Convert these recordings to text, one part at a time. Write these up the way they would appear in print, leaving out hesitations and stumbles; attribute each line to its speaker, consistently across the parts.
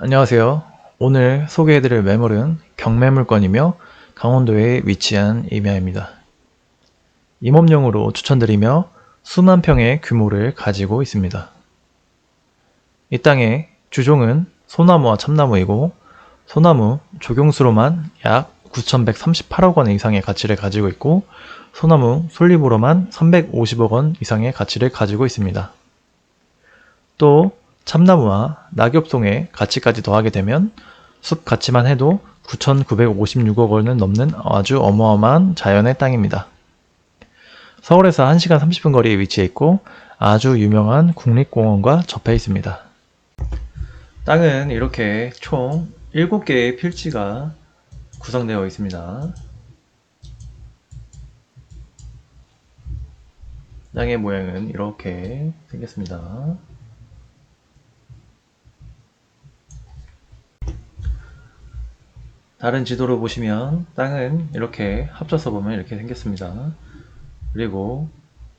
Speaker 1: 안녕하세요. 오늘 소개해드릴 매물은 경매물건이며 강원도에 위치한 임야입니다. 임업용으로 추천드리며 수만 평의 규모를 가지고 있습니다. 이 땅의 주종은 소나무와 참나무이고 소나무 조경수로만 약 9,138억 원 이상의 가치를 가지고 있고 소나무 솔잎으로만 350억 원 이상의 가치를 가지고 있습니다. 또 참나무와 낙엽송의 가치까지 더하게 되면 숲 가치만 해도 9,956억 원을 넘는 아주 어마어마한 자연의 땅입니다. 서울에서 1시간 30분 거리에 위치해 있고 아주 유명한 국립공원과 접해 있습니다. 땅은 이렇게 총 7개의 필지가 구성되어 있습니다. 땅의 모양은 이렇게 생겼습니다. 다른 지도로 보시면 땅은 이렇게 합쳐서 보면 이렇게 생겼습니다. 그리고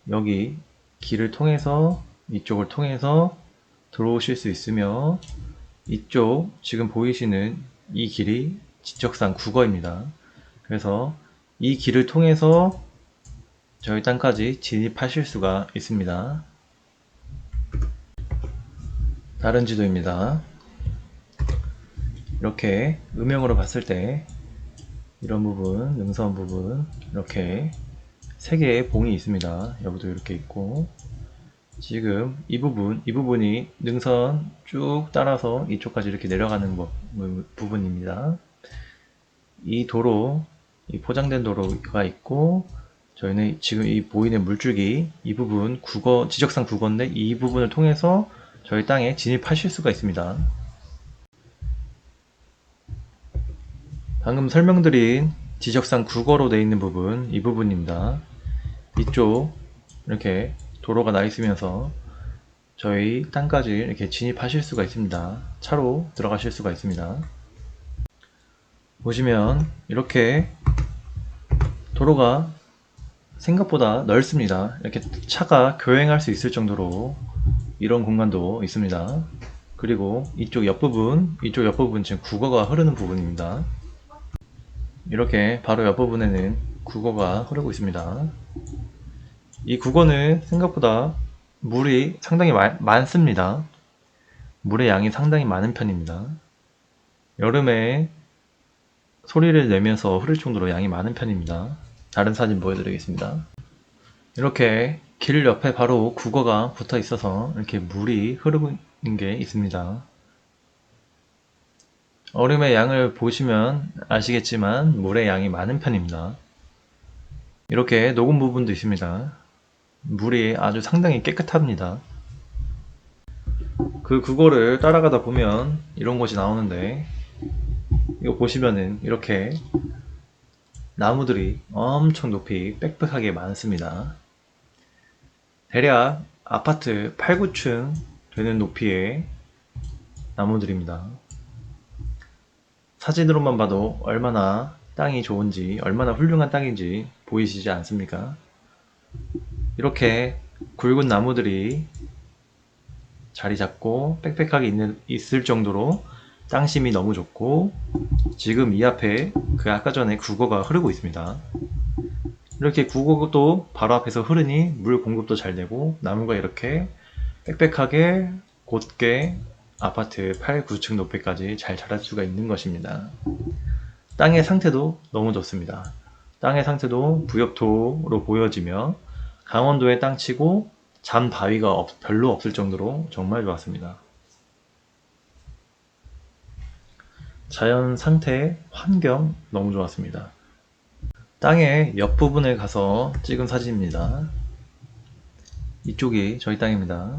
Speaker 1: 여기 길을 통해서 이쪽을 통해서 들어오실 수 있으며 이쪽 지금 보이시는 이 길이 지적상 국어입니다. 그래서 이 길을 통해서 저희 땅까지 진입하실 수가 있습니다. 다른 지도입니다. 이렇게 음영으로 봤을 때 이런 부분, 능선 부분 이렇게 3개의 봉이 있습니다. 여기도 이렇게 있고 지금 이 부분이 능선 쭉 따라서 이쪽까지 이렇게 내려가는 부분입니다. 이 도로, 이 포장된 도로가 있고 저희는 지금 이 보이는 물줄기 이 부분 지적상 국어인데 이 부분을 통해서 저희 땅에 진입하실 수가 있습니다. 방금 설명드린 지적상 국어로 되어 있는 부분 이 부분입니다. 이쪽 이렇게 도로가 나 있으면서 저희 땅까지 이렇게 진입하실 수가 있습니다. 차로 들어가실 수가 있습니다. 보시면 이렇게 도로가 생각보다 넓습니다. 이렇게 차가 교행할 수 있을 정도로 이런 공간도 있습니다. 그리고 이쪽 옆부분 지금 국어가 흐르는 부분입니다. 이렇게 바로 옆부분에는 국어가 흐르고 있습니다. 이 국어는 생각보다 물이 상당히 많습니다. 물의 양이 상당히 많은 편입니다. 여름에 소리를 내면서 흐를 정도로 양이 많은 편입니다. 다른 사진 보여드리겠습니다. 이렇게 길 옆에 바로 국어가 붙어 있어서 이렇게 물이 흐르는 게 있습니다. 얼음의 양을 보시면 아시겠지만 물의 양이 많은 편입니다. 이렇게 녹은 부분도 있습니다. 물이 아주 상당히 깨끗합니다. 그 국어를 따라가다 보면 이런 곳이 나오는데 이거 보시면은 이렇게 나무들이 엄청 높이 빽빽하게 많습니다. 대략 아파트 8, 9층 되는 높이의 나무들입니다. 사진으로만 봐도 얼마나 땅이 좋은지 얼마나 훌륭한 땅인지 보이시지 않습니까? 이렇게 굵은 나무들이 자리 잡고 빽빽하게 있을 정도로 땅심이 너무 좋고 지금 이 앞에 그 아까 전에 국어가 흐르고 있습니다. 이렇게 국어도 바로 앞에서 흐르니 물 공급도 잘 되고 나무가 이렇게 빽빽하게 곧게 아파트 8, 9층 높이까지 잘 자랄 수가 있는 것입니다. 땅의 상태도 너무 좋습니다. 땅의 상태도 부엽토로 보여지며 강원도의 땅치고 잔바위가 별로 없을 정도로 정말 좋았습니다. 자연 상태, 환경 너무 좋았습니다. 땅의 옆부분에 가서 찍은 사진입니다. 이쪽이 저희 땅입니다.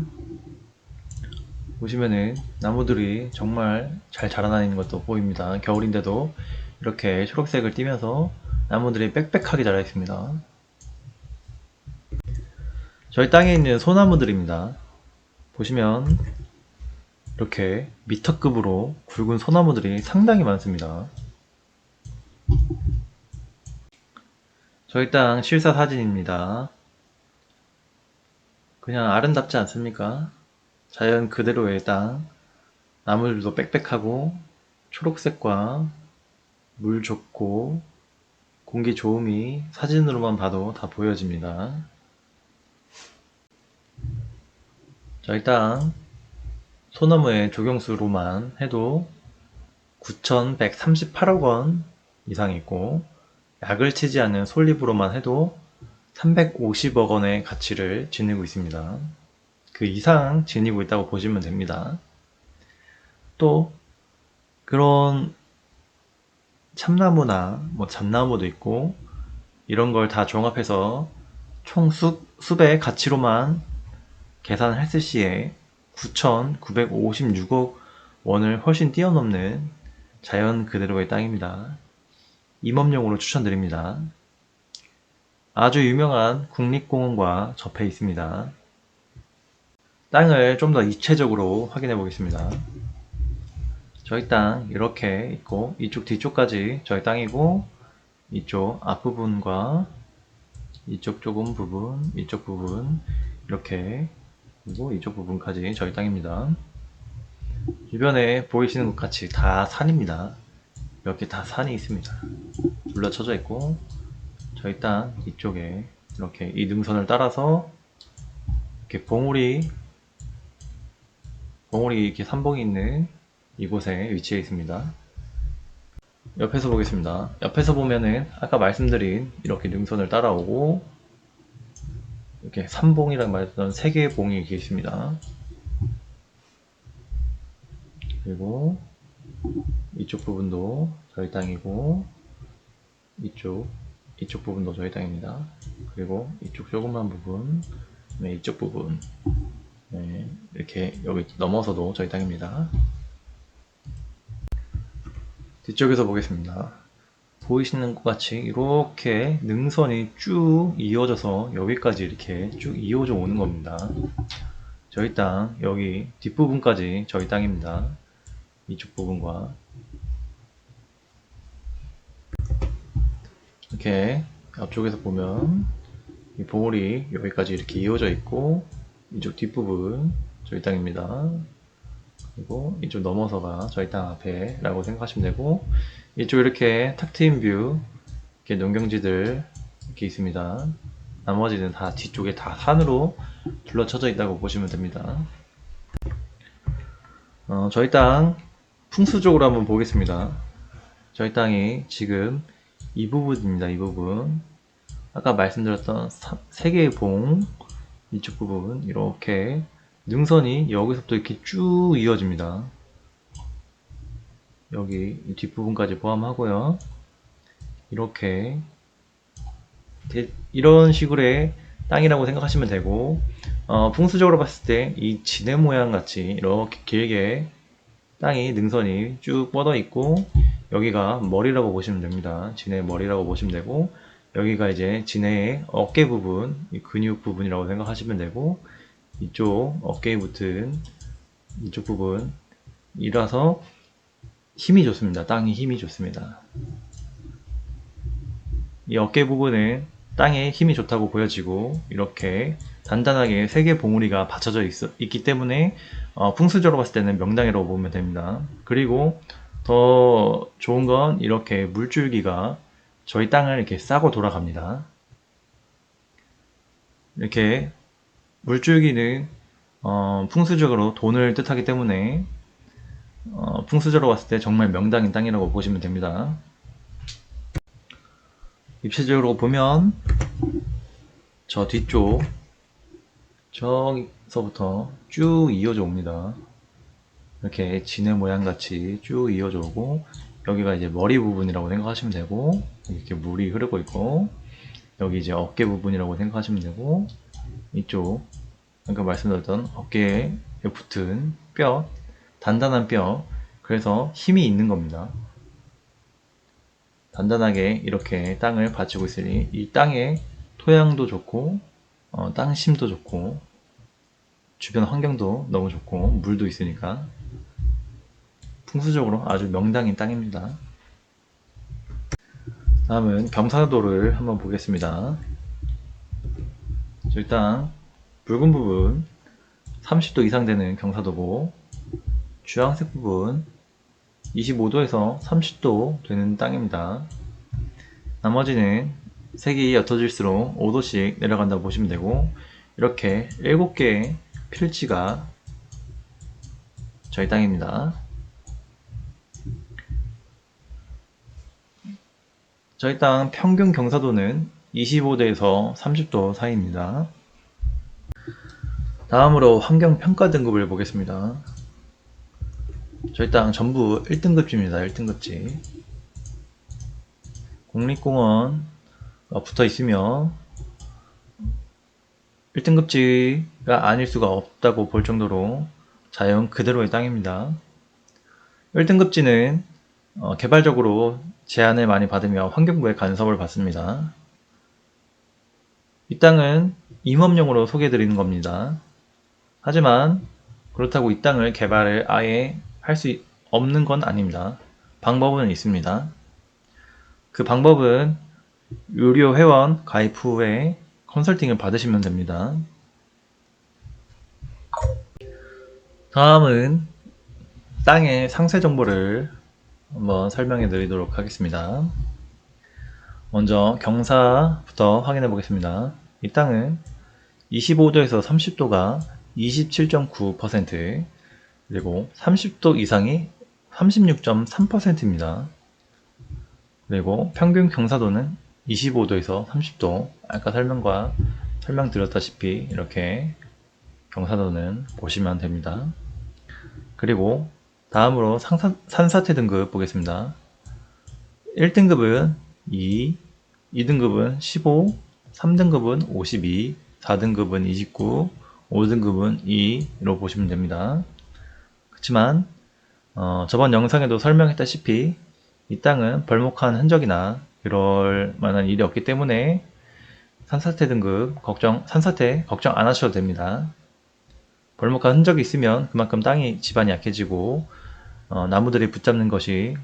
Speaker 1: 보시면은 나무들이 정말 잘 자라나는 것도 보입니다. 겨울인데도 이렇게 초록색을 띠면서 나무들이 빽빽하게 자라 있습니다. 저희 땅에 있는 소나무들입니다. 보시면 이렇게 미터급으로 굵은 소나무들이 상당히 많습니다. 저희 땅 실사 사진입니다. 그냥 아름답지 않습니까? 자연 그대로의 땅. 나무들도 빽빽하고 초록색과 물 좋고 공기 좋음이 사진으로만 봐도 다 보여집니다. 자, 일단 소나무의 조경수로만 해도 9,138억 원 이상이 있고, 약을 치지 않은 솔잎으로만 해도 350억 원의 가치를 지니고 있습니다. 그 이상 지니고 있다고 보시면 됩니다. 또 그런 참나무나 뭐 잣나무도 있고, 이런 걸 다 종합해서 총 숲의 가치로만 계산을 했을 시에 9,956억 원을 훨씬 뛰어넘는 자연 그대로의 땅입니다. 임업용으로 추천드립니다. 아주 유명한 국립공원과 접해 있습니다. 땅을 좀 더 입체적으로 확인해 보겠습니다. 저희 땅 이렇게 있고, 이쪽 뒤쪽까지 저희 땅이고, 이쪽 앞부분과 이쪽 좁은 부분, 이쪽 부분 이렇게, 그리고 이쪽 부분까지 저희 땅입니다. 주변에 보이시는 것 같이 다 산입니다. 이렇게 다 산이 있습니다. 둘러쳐져 있고, 저희 땅 이쪽에 이렇게 이 능선을 따라서 이렇게 봉우리 이렇게 삼봉이 있는 이곳에 위치해 있습니다. 옆에서 보겠습니다. 옆에서 보면은 아까 말씀드린 이렇게 능선을 따라오고, 이렇게 삼봉이라고 말했던 세 개의 봉이 이렇게 있습니다. 그리고 이쪽 부분도 저희 땅이고, 이쪽 부분도 저희 땅입니다. 그리고 이쪽 조그만 부분, 네, 이쪽 부분, 네, 이렇게 여기 넘어서도 저희 땅입니다. 뒤쪽에서 보겠습니다. 보이시는 것 같이 이렇게 능선이 쭉 이어져서 여기까지 이렇게 쭉 이어져 오는 겁니다. 저희 땅 여기 뒷부분까지 저희 땅입니다. 이쪽 부분과 이렇게 앞쪽에서 보면 이 봉우리 여기까지 이렇게 이어져 있고, 이쪽 뒷부분 저희 땅입니다. 그리고 이쪽 넘어서가 저희 땅 앞에 라고 생각하시면 되고, 이쪽 이렇게 탁 트인 뷰, 이렇게 농경지들 이렇게 있습니다. 나머지는 다 뒤쪽에 다 산으로 둘러쳐져 있다고 보시면 됩니다. 저희 땅 풍수적으로 한번 보겠습니다. 저희 땅이 지금 이 부분입니다. 이 부분, 아까 말씀드렸던 세 개의 봉, 이쪽 부분 이렇게 능선이 여기서부터 이렇게 쭉 이어집니다. 여기 뒷부분까지 포함하고요. 이렇게 이런 식으로의 땅이라고 생각하시면 되고, 풍수적으로 봤을 때 이 지네 모양 같이 이렇게 길게 땅이 능선이 쭉 뻗어 있고, 여기가 머리라고 보시면 됩니다. 지네의 머리라고 보시면 되고, 여기가 이제 지네의 어깨 부분, 이 근육 부분이라고 생각하시면 되고, 이쪽 어깨에 붙은 이쪽 부분이라서 힘이 좋습니다. 땅이 힘이 좋습니다. 이 어깨 부분은 땅에 힘이 좋다고 보여지고, 이렇게 단단하게 세 개 봉우리가 받쳐져 있기 때문에 풍수적으로 봤을 때는 명당이라고 보면 됩니다. 그리고 더 좋은 건 이렇게 물줄기가 저희 땅을 이렇게 싸고 돌아갑니다. 이렇게 물줄기는 풍수적으로 돈을 뜻하기 때문에 풍수적으로 봤을 때 정말 명당인 땅이라고 보시면 됩니다. 입체적으로 보면 저 뒤쪽 저기서부터 쭉 이어져 옵니다. 이렇게 지네 모양 같이 쭉 이어져 오고, 여기가 이제 머리 부분이라고 생각하시면 되고, 이렇게 물이 흐르고 있고, 여기 이제 어깨 부분이라고 생각하시면 되고, 이쪽 아까 말씀드렸던 어깨에 붙은 뼈, 단단한 뼈, 그래서 힘이 있는 겁니다. 단단하게 이렇게 땅을 받치고 있으니 이 땅의 토양도 좋고, 땅심도 좋고, 주변 환경도 너무 좋고, 물도 있으니까 풍수적으로 아주 명당인 땅입니다. 다음은 경사도를 한번 보겠습니다. 저희 땅 붉은 부분 30도 이상 되는 경사도고, 주황색 부분 25도에서 30도 되는 땅입니다. 나머지는 색이 옅어질수록 5도씩 내려간다고 보시면 되고, 이렇게 7개의 필지가 저희 땅입니다. 저희 땅 평균 경사도는 25도에서 30도 사이입니다. 다음으로 환경평가 등급을 보겠습니다. 저희 땅 전부 1등급지입니다. 1등급지. 국립공원 붙어 있으며 1등급지가 아닐 수가 없다고 볼 정도로 자연 그대로의 땅입니다. 1등급지는 개발적으로 제한을 많이 받으며 환경부의 간섭을 받습니다. 이 땅은 임업용으로 소개해드리는 겁니다. 하지만 그렇다고 이 땅을 개발을 아예 할 수 없는 건 아닙니다. 방법은 있습니다. 그 방법은 유료 회원 가입 후에 컨설팅을 받으시면 됩니다. 다음은 땅의 상세 정보를 한번 설명해 드리도록 하겠습니다. 먼저 경사부터 확인해 보겠습니다. 이 땅은 25도에서 30도가 27.9%, 그리고 30도 이상이 36.3%입니다. 그리고 평균 경사도는 25도에서 30도, 아까 설명드렸다시피 이렇게 경사도는 보시면 됩니다. 그리고 다음으로 산사태 등급 보겠습니다. 1등급은 2, 2등급은 15, 3등급은 52, 4등급은 29, 5등급은 2로 보시면 됩니다. 그렇지만 저번 영상에도 설명했다시피 이 땅은 벌목한 흔적이나 그럴 만한 일이 없기 때문에 산사태 걱정 안 하셔도 됩니다. 벌목한 흔적이 있으면 그만큼 집안이 약해지고 나무들이 붙잡는 것이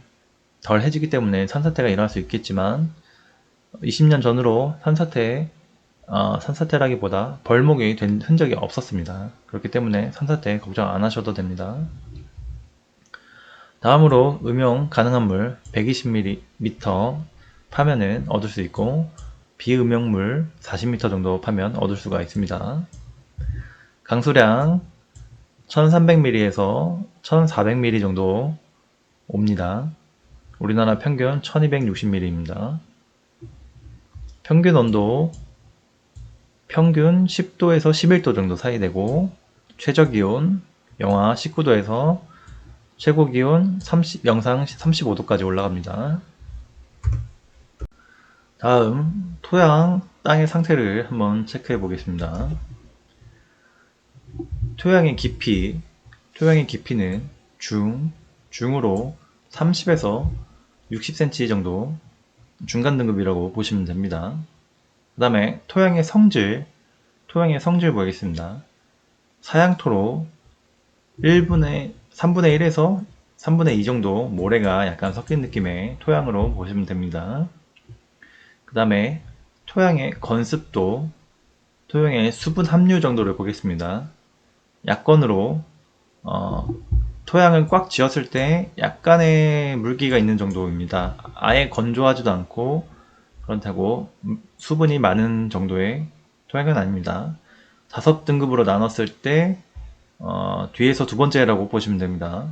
Speaker 1: 덜 해지기 때문에 산사태가 일어날 수 있겠지만 20년 전으로 산사태라기보다 벌목이 된 흔적이 없었습니다. 그렇기 때문에 산사태 걱정 안 하셔도 됩니다. 다음으로 음용 가능한 물 120mm 파면은 얻을 수 있고, 비음용물 40m 정도 파면 얻을 수가 있습니다. 강수량 1300mm에서 1400mm 정도 옵니다. 우리나라 평균 1260mm입니다. 평균 온도 평균 10도에서 11도 정도 사이 되고, 최저기온 영하 19도에서 최고기온 영상 35도까지 올라갑니다. 다음 토양, 땅의 상태를 한번 체크해 보겠습니다. 토양의 깊이는 중으로 30에서 60cm 정도 중간 등급이라고 보시면 됩니다. 그 다음에 토양의 성질 보겠습니다. 사양토로 3분의 1에서 3분의 2 정도 모래가 약간 섞인 느낌의 토양으로 보시면 됩니다. 그 다음에 토양의 건습도, 토양의 수분 함유 정도를 보겠습니다. 약건으로 토양을 꽉 쥐었을 때 약간의 물기가 있는 정도입니다. 아예 건조하지도 않고 그렇다고 수분이 많은 정도의 토양은 아닙니다. 5등급으로 나눴을 때 뒤에서 두 번째라고 보시면 됩니다.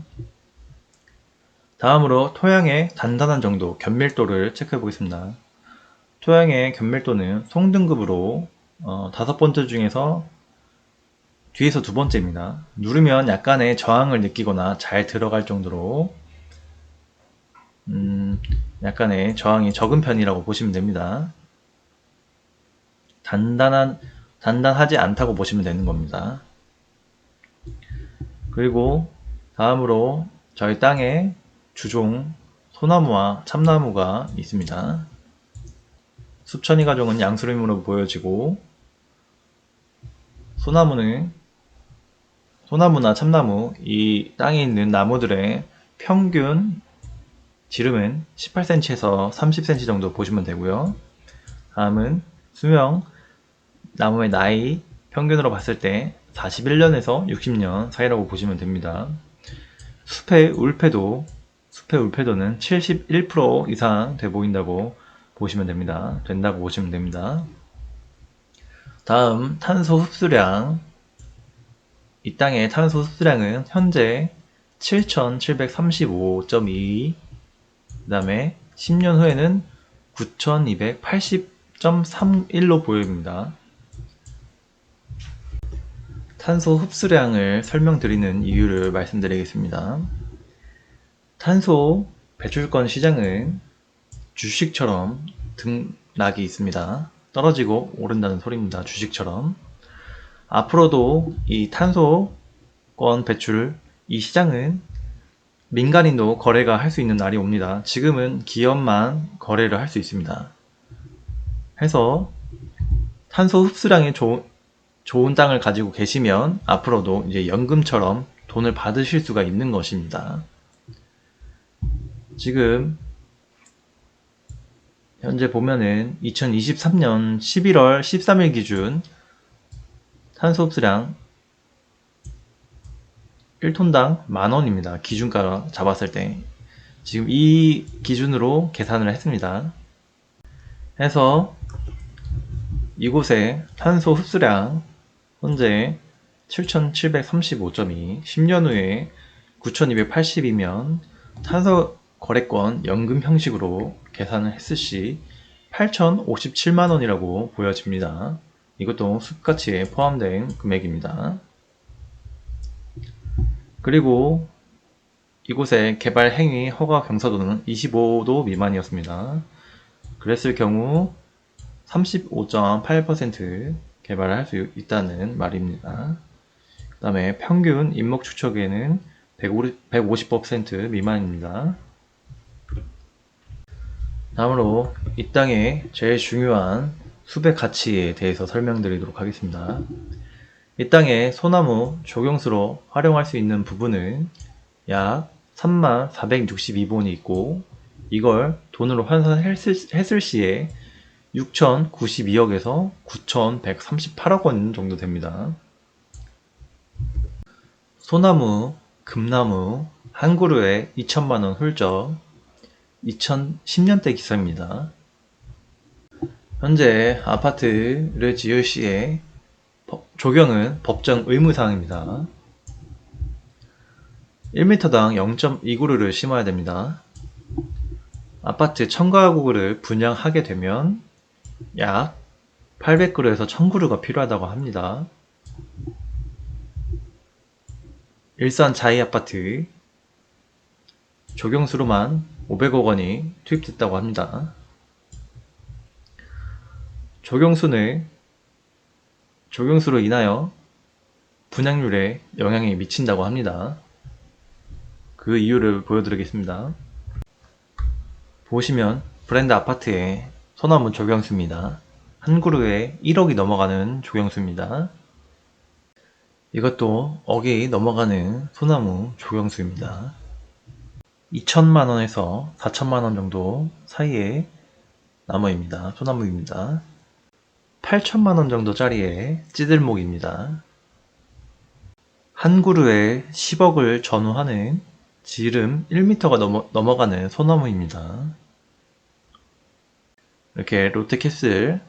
Speaker 1: 다음으로 토양의 단단한 정도, 견밀도를 체크해 보겠습니다. 토양의 견밀도는 송등급으로 5번째 중에서 뒤에서 두 번째입니다. 누르면 약간의 저항을 느끼거나 잘 들어갈 정도로 약간의 저항이 적은 편이라고 보시면 됩니다. 단단하지 않다고 보시면 되는 겁니다. 그리고 다음으로 저희 땅에 주종 소나무와 참나무가 있습니다. 숲천이 가종은 양수림으로 보여지고, 소나무나 참나무, 이 땅에 있는 나무들의 평균 지름은 18cm에서 30cm 정도 보시면 되고요. 다음은 수명, 나무의 나이 평균으로 봤을 때 41년에서 60년 사이라고 보시면 됩니다. 숲의 울패도는 71% 이상 돼 보인다고 보시면 됩니다. 된다고 보시면 됩니다. 다음 탄소 흡수량. 이 땅의 탄소 흡수량은 현재 7735.2, 그 다음에 10년 후에는 9280.31로 보입니다. 탄소 흡수량을 설명드리는 이유를 말씀드리겠습니다. 탄소 배출권 시장은 주식처럼 등락이 있습니다. 떨어지고 오른다는 소리입니다. 주식처럼. 앞으로도 이 탄소권 배출, 이 시장은 민간인도 거래가 할 수 있는 날이 옵니다. 지금은 기업만 거래를 할 수 있습니다. 해서 탄소 흡수량이 좋은 땅을 가지고 계시면 앞으로도 이제 연금처럼 돈을 받으실 수가 있는 것입니다. 지금 현재 보면은 2023년 11월 13일 기준 탄소 흡수량 1톤당 만원입니다. 기준가 잡았을 때. 지금 이 기준으로 계산을 했습니다. 해서 이곳의 탄소 흡수량 현재 7735.2, 10년 후에 9280이면 탄소 거래권 연금 형식으로 계산을 했을 시 8057만원이라고 보여집니다. 이것도 숲가치에 포함된 금액입니다. 그리고 이곳의 개발 행위 허가 경사도는 25도 미만이었습니다. 그랬을 경우 35.8% 개발을 할 수 있다는 말입니다. 그 다음에 평균 인목 축척에는 150% 미만입니다. 다음으로 이 땅의 제일 중요한 숲의 가치에 대해서 설명드리도록 하겠습니다. 이 땅의 소나무 조경수로 활용할 수 있는 부분은 약 3462본이 있고, 이걸 돈으로 환산했을 시에 6092억에서 9138억 원 정도 됩니다. 소나무, 금나무 한 그루에 2천만원 훌쩍 2010년대 기사입니다. 현재 아파트를 지을 시에 조경은 법정 의무사항입니다. 1m당 0.2그루를 심어야 됩니다. 아파트 1000가구를 분양하게 되면 약 800그루에서 1000그루가 필요하다고 합니다. 일산 자이아파트 조경수로만 500억 원이 투입됐다고 합니다. 조경수로 인하여 분양률에 영향이 미친다고 합니다. 그 이유를 보여드리겠습니다. 보시면 브랜드 아파트의 소나무 조경수입니다. 한 그루에 1억이 넘어가는 조경수입니다. 이것도 억이 넘어가는 소나무 조경수입니다. 2천만원에서 4천만원 정도 사이의 나무입니다. 소나무입니다. 8천만원 정도 짜리의 찌들목입니다. 한 그루에 10억을 전후하는 지름 1m가 넘어가는 소나무입니다. 이렇게 롯데캐슬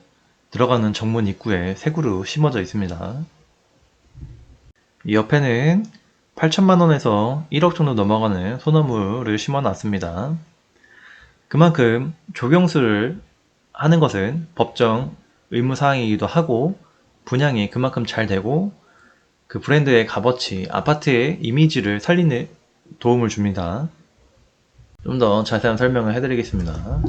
Speaker 1: 들어가는 정문 입구에 세 그루 심어져 있습니다. 이 옆에는 8천만원에서 1억 정도 넘어가는 소나무를 심어 놨습니다. 그만큼 조경수를 하는 것은 법정 의무사항이기도 하고, 분양이 그만큼 잘 되고 그 브랜드의 값어치, 아파트의 이미지를 살리는 도움을 줍니다. 좀 더 자세한 설명을 해드리겠습니다.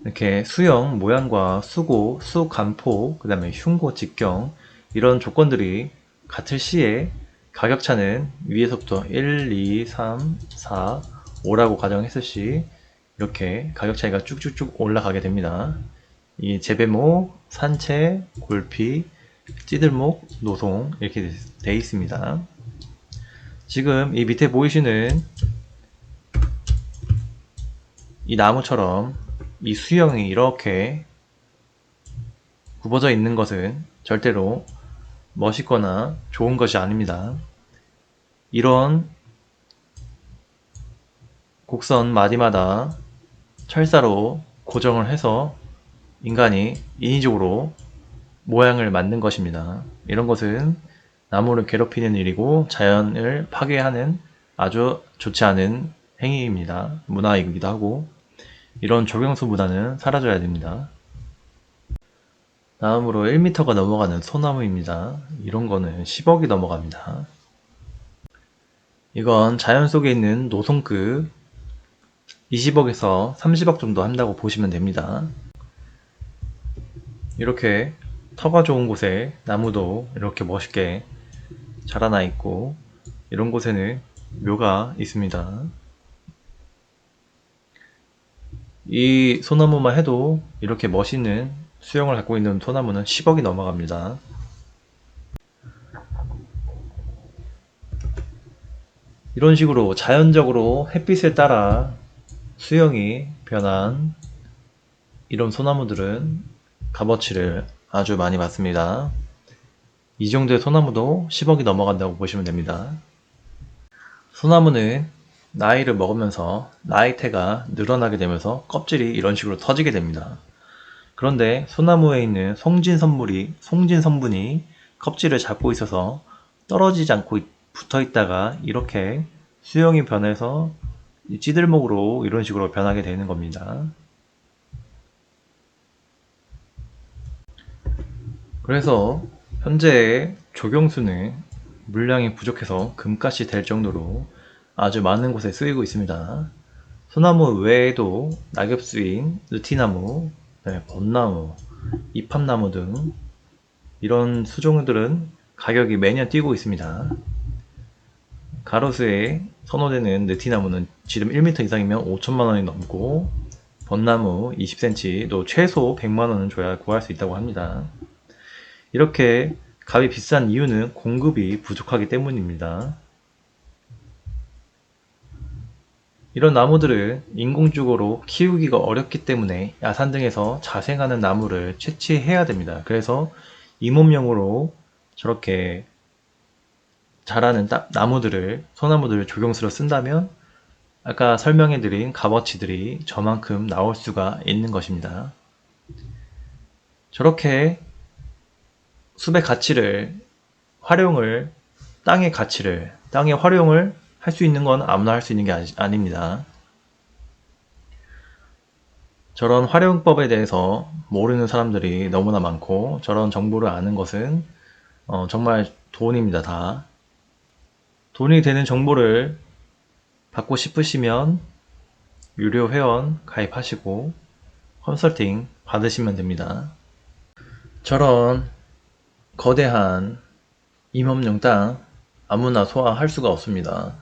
Speaker 1: 이렇게 수형, 모양과 수고, 수간포, 그 다음에 흉고, 직경 이런 조건들이 같을 시에 가격차는 위에서부터 1, 2, 3, 4, 5라고 가정했을 시 이렇게 가격 차이가 쭉쭉쭉 올라가게 됩니다. 이 재배목, 산채, 골피, 찌들목, 노송 이렇게 되어 있습니다. 지금 이 밑에 보이시는 이 나무처럼 이 수형이 이렇게 굽어져 있는 것은 절대로 멋있거나 좋은 것이 아닙니다. 이런 곡선 마디마다 철사로 고정을 해서 인간이 인위적으로 모양을 만든 것입니다. 이런 것은 나무를 괴롭히는 일이고 자연을 파괴하는 아주 좋지 않은 행위입니다. 문화이기도 하고 이런 조경수 문화는 사라져야 됩니다. 다음으로 1m가 넘어가는 소나무입니다. 이런 거는 10억이 넘어갑니다. 이건 자연 속에 있는 노송급 20억에서 30억 정도 한다고 보시면 됩니다. 이렇게 터가 좋은 곳에 나무도 이렇게 멋있게 자라나 있고 이런 곳에는 묘가 있습니다. 이 소나무만 해도 이렇게 멋있는 수영을 갖고 있는 소나무는 10억이 넘어갑니다. 이런 식으로 자연적으로 햇빛을 따라 수영이 변한 이런 소나무들은 값어치를 아주 많이 받습니다. 이 정도의 소나무도 10억이 넘어간다고 보시면 됩니다. 소나무는 나이를 먹으면서 나이테가 늘어나게 되면서 껍질이 이런 식으로 터지게 됩니다. 그런데 소나무에 있는 송진 성분이 껍질을 잡고 있어서 떨어지지 않고 붙어 있다가 이렇게 수영이 변해서 찌들목으로 이런 식으로 변하게 되는 겁니다. 그래서 현재의 조경수는 물량이 부족해서 금값이 될 정도로 아주 많은 곳에 쓰이고 있습니다. 소나무 외에도 낙엽수인 느티나무, 벚나무, 이팝나무 등 이런 수종들은 가격이 매년 뛰고 있습니다. 가로수에 선호되는 느티나무는 지름 1m 이상이면 5천만원이 넘고 벚나무 20cm도 최소 100만원은 줘야 구할 수 있다고 합니다. 이렇게 값이 비싼 이유는 공급이 부족하기 때문입니다. 이런 나무들은 인공적으로 키우기가 어렵기 때문에 야산 등에서 자생하는 나무를 채취해야 됩니다. 그래서 임업용으로 저렇게 자라는 소나무들을 조경수로 쓴다면 아까 설명해드린 값어치들이 저만큼 나올 수가 있는 것입니다. 저렇게 숲의 가치를 땅의 활용을 할 수 있는 건 아무나 할 수 있는 게 아닙니다. 저런 활용법에 대해서 모르는 사람들이 너무나 많고 저런 정보를 아는 것은 정말 돈입니다. 다. 돈이 되는 정보를 받고 싶으시면 유료 회원 가입하시고 컨설팅 받으시면 됩니다. 저런 거대한 임업용 땅 아무나 소화할 수가 없습니다.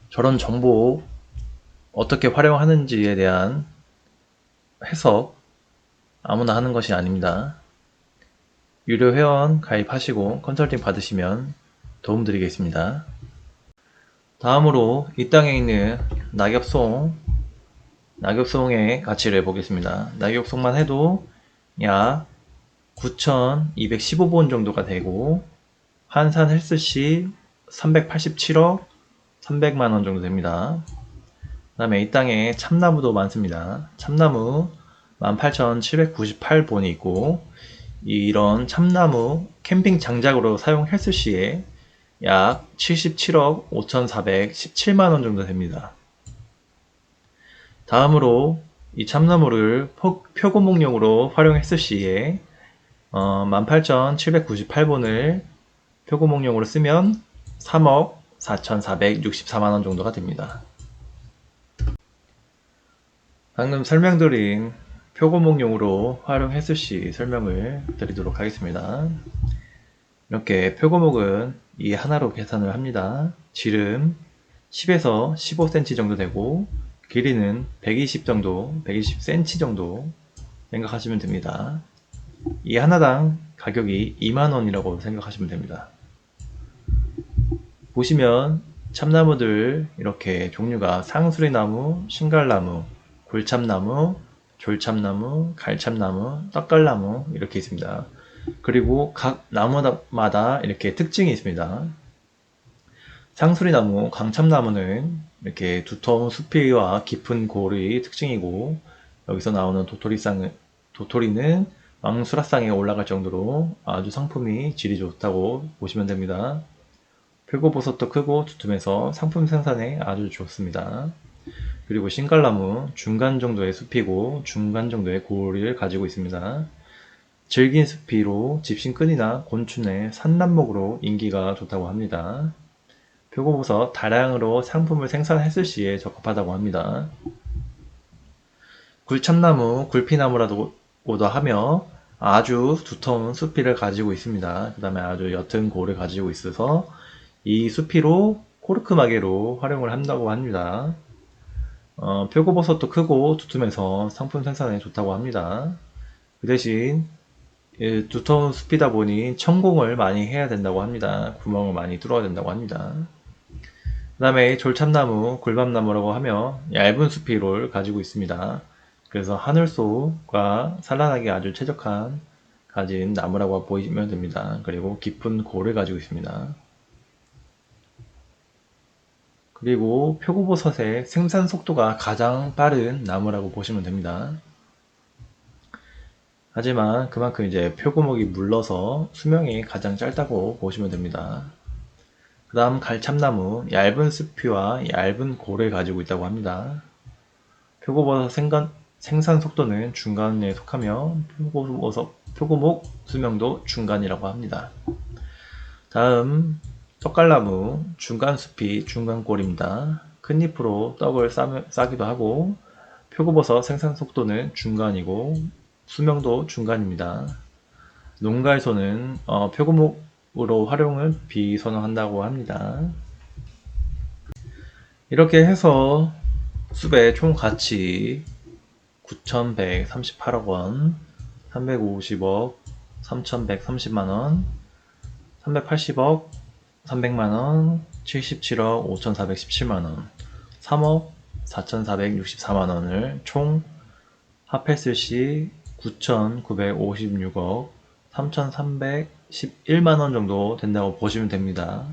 Speaker 1: 저런 정보 어떻게 활용하는지에 대한 해석 아무나 하는 것이 아닙니다. 유료 회원 가입하시고 컨설팅 받으시면 도움드리겠습니다. 다음으로 이 땅에 있는 낙엽송의 가치를 보겠습니다. 낙엽송만 해도 약 9,215본 정도가 되고 환산 헬스시 387억 300만원 정도 됩니다. 그 다음에 이 땅에 참나무도 많습니다. 참나무 18,798본이 있고 이런 참나무 캠핑 장작으로 사용했을 시에 약 77억 5,417만원 정도 됩니다. 다음으로 이 참나무를 표고목용으로 활용했을 시에 18,798본을 표고목용으로 쓰면 3억 4,464만원 정도가 됩니다. 방금 설명드린 표고목용으로 활용했을 시 설명을 드리도록 하겠습니다. 이렇게 표고목은 이 하나로 계산을 합니다. 지름 10에서 15cm 정도 되고 길이는 120cm 정도 생각하시면 됩니다. 이 하나당 가격이 2만원이라고 생각하시면 됩니다. 보시면 참나무들 이렇게 종류가 상수리나무, 신갈나무, 골참나무, 졸참나무, 갈참나무, 떡갈나무 이렇게 있습니다. 그리고 각 나무마다 이렇게 특징이 있습니다. 상수리나무, 강참나무는 이렇게 두터운 수피와 깊은 골이 특징이고, 여기서 나오는 도토리는 왕수라상에 올라갈 정도로 아주 상품이 질이 좋다고 보시면 됩니다. 표고버섯도 크고 두툼해서 상품 생산에 아주 좋습니다. 그리고 신갈나무, 중간 정도의 숲이고 중간 정도의 골을 가지고 있습니다. 질긴 숲이로 집신끈이나 곤충의 산란목으로 인기가 좋다고 합니다. 표고버섯 다량으로 상품을 생산했을 시에 적합하다고 합니다. 굴참나무, 굴피나무라고도 하며 아주 두터운 수피를 가지고 있습니다. 그 다음에 아주 옅은 골을 가지고 있어서 이 수피로 코르크마개로 활용을 한다고 합니다. 표고버섯도 크고 두툼해서 상품 생산에 좋다고 합니다. 그 대신 두터운 숲이다 보니 천공을 많이 해야 된다고 합니다. 구멍을 많이 뚫어야 된다고 합니다. 그 다음에 졸참나무, 굴밤나무라고 하며 얇은 수피를 가지고 있습니다. 그래서 하늘소가 산란하기 아주 최적한 가진 나무라고 보시면 됩니다. 그리고 깊은 골을 가지고 있습니다. 그리고 표고버섯의 생산 속도가 가장 빠른 나무라고 보시면 됩니다. 하지만 그만큼 이제 표고목이 물러서 수명이 가장 짧다고 보시면 됩니다. 그 다음 갈참나무, 얇은 숲이와 얇은 골을 가지고 있다고 합니다. 표고버섯 생산 속도는 중간에 속하며 표고목 수명도 중간이라고 합니다. 다음 떡갈나무, 중간 숲이 중간골입니다. 큰 잎으로 떡을 싸기도 하고 표고버섯 생산 속도는 중간이고 수명도 중간입니다. 농가에서는 표고목으로 활용을 비선호한다고 합니다. 이렇게 해서 숲의 총 가치 9,138억 원, 350억, 3,130만 원, 380억, 300만 원, 77억, 5,417만 원, 3억, 4,464만 원을 총 합했을 시 9,956억 3,311만 원 정도 된다고 보시면 됩니다.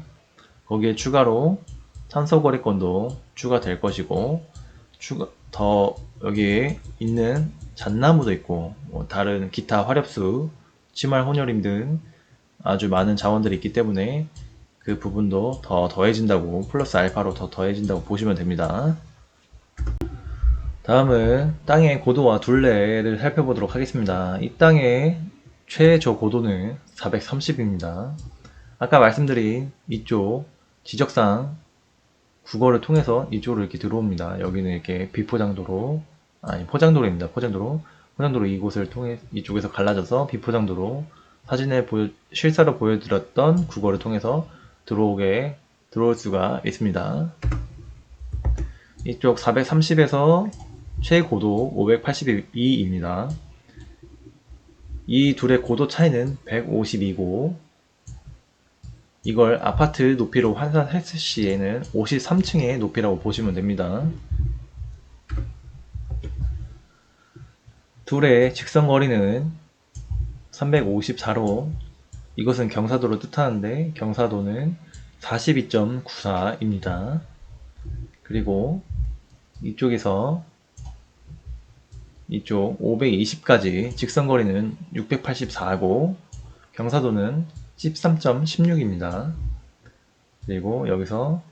Speaker 1: 거기에 추가로 탄소거래권도 추가될 것이고 더 여기에 있는 잣나무도 있고 다른 기타 화렵수, 치말 혼혈임 등 아주 많은 자원들이 있기 때문에 그 부분도 더 더해진다고 플러스 알파로 더 더해진다고 보시면 됩니다. 다음은 땅의 고도와 둘레를 살펴보도록 하겠습니다. 이 땅의 최저 고도는 430입니다. 아까 말씀드린 이쪽 지적상 국어를 통해서 이쪽으로 이렇게 들어옵니다. 여기는 이렇게 비포장도로, 아니 포장도로입니다. 포장도로 이곳을 통해 이쪽에서 갈라져서 비포장도로 사진에 실사로 보여드렸던 국어를 통해서 들어올 수가 있습니다. 이쪽 430에서 최고도 582입니다. 이 둘의 고도 차이는 152고 이걸 아파트 높이로 환산했을 시에는 53층의 높이라고 보시면 됩니다. 둘의 직선거리는 354로 이것은 경사도를 뜻하는데 경사도는 42.94입니다. 그리고 이쪽에서 이쪽 520까지 직선거리는 684고 경사도는 13.16입니다. 그리고 여기서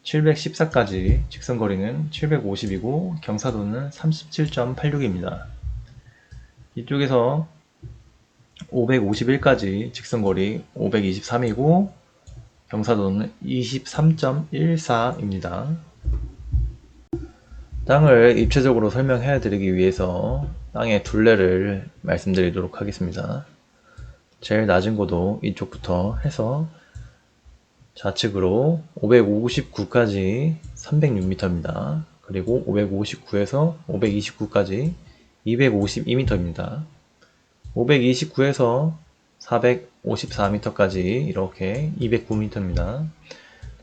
Speaker 1: 714까지 직선거리는 750이고 경사도는 37.86입니다. 이쪽에서 551까지 직선거리 523이고 경사도는 23.14입니다. 땅을 입체적으로 설명해 드리기 위해서 땅의 둘레를 말씀드리도록 하겠습니다. 제일 낮은 고도 이쪽부터 해서 좌측으로 559까지 306m입니다. 그리고 559에서 529까지 252m입니다. 529에서 454m까지 이렇게 209m입니다.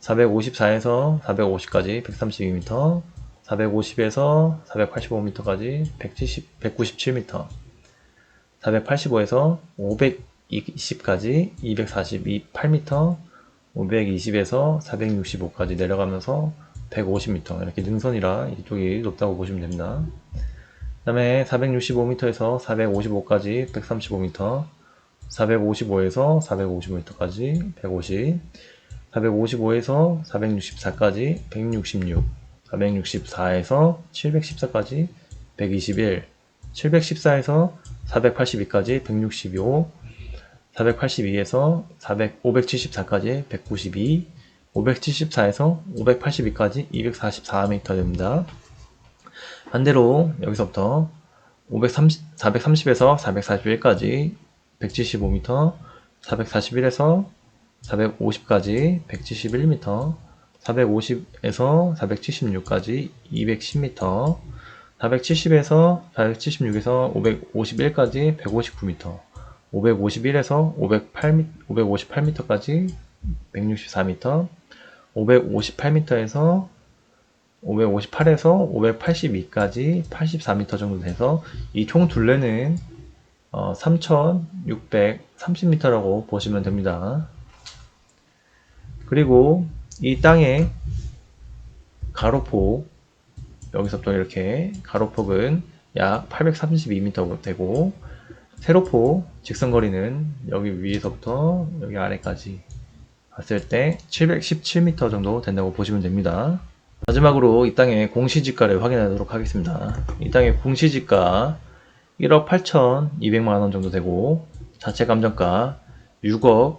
Speaker 1: 454에서 450까지 132m, 450에서 485m까지 197m, 485에서 520까지 248m, 520에서 465까지 내려가면서 150m 이렇게 능선이라 이쪽이 높다고 보시면 됩니다. 그 다음에 465m에서 455까지 135m, 455에서 455m까지 150, 455에서 464까지 166, 464에서 714까지 121, 714에서 482까지 165, 482에서 574까지 192, 574에서 582까지 244m 됩니다. 반대로 여기서부터 430에서 441까지 175m, 441에서 450까지 171m, 450에서 476까지 210m, 470에서 476에서 551까지 159m, 551에서 558m까지 164m, 558m에서 558에서 582까지 84m 정도 돼서 이 총 둘레는 3630m라고 보시면 됩니다. 그리고 이 땅의 가로폭, 여기서부터 이렇게 가로폭은 약 832m 되고, 세로폭 직선거리는 여기 위에서부터 여기 아래까지 봤을 때 717m 정도 된다고 보시면 됩니다. 마지막으로 이 땅의 공시지가를 확인하도록 하겠습니다. 이 땅의 공시지가 1억 8,200만원 정도 되고, 자체 감정가 6억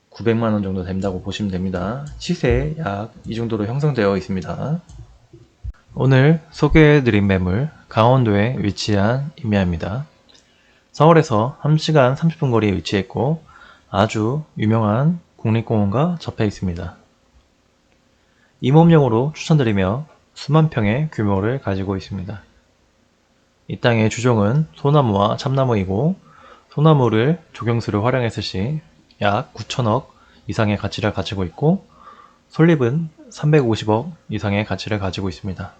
Speaker 1: 900만원 정도 된다고 보시면 됩니다. 시세 약 이 정도로 형성되어 있습니다. 오늘 소개해드린 매물, 강원도에 위치한 임야입니다. 서울에서 1시간 30분 거리에 위치했고 아주 유명한 국립공원과 접해 있습니다. 임업용으로 추천드리며 수만 평의 규모를 가지고 있습니다. 이 땅의 주종은 소나무와 참나무이고, 소나무를 조경수로 활용했을 시 약 9천억 이상의 가치를 가지고 있고, 솔잎은 350억 이상의 가치를 가지고 있습니다.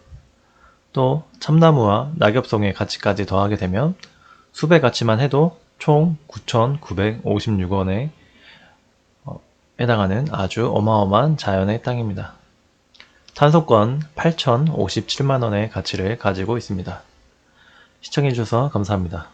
Speaker 1: 또 참나무와 낙엽송의 가치까지 더하게 되면 숲의 가치만 해도 총 9,956원에 해당하는 아주 어마어마한 자연의 땅입니다. 탄소권 8,057만원의 가치를 가지고 있습니다. 시청해주셔서 감사합니다.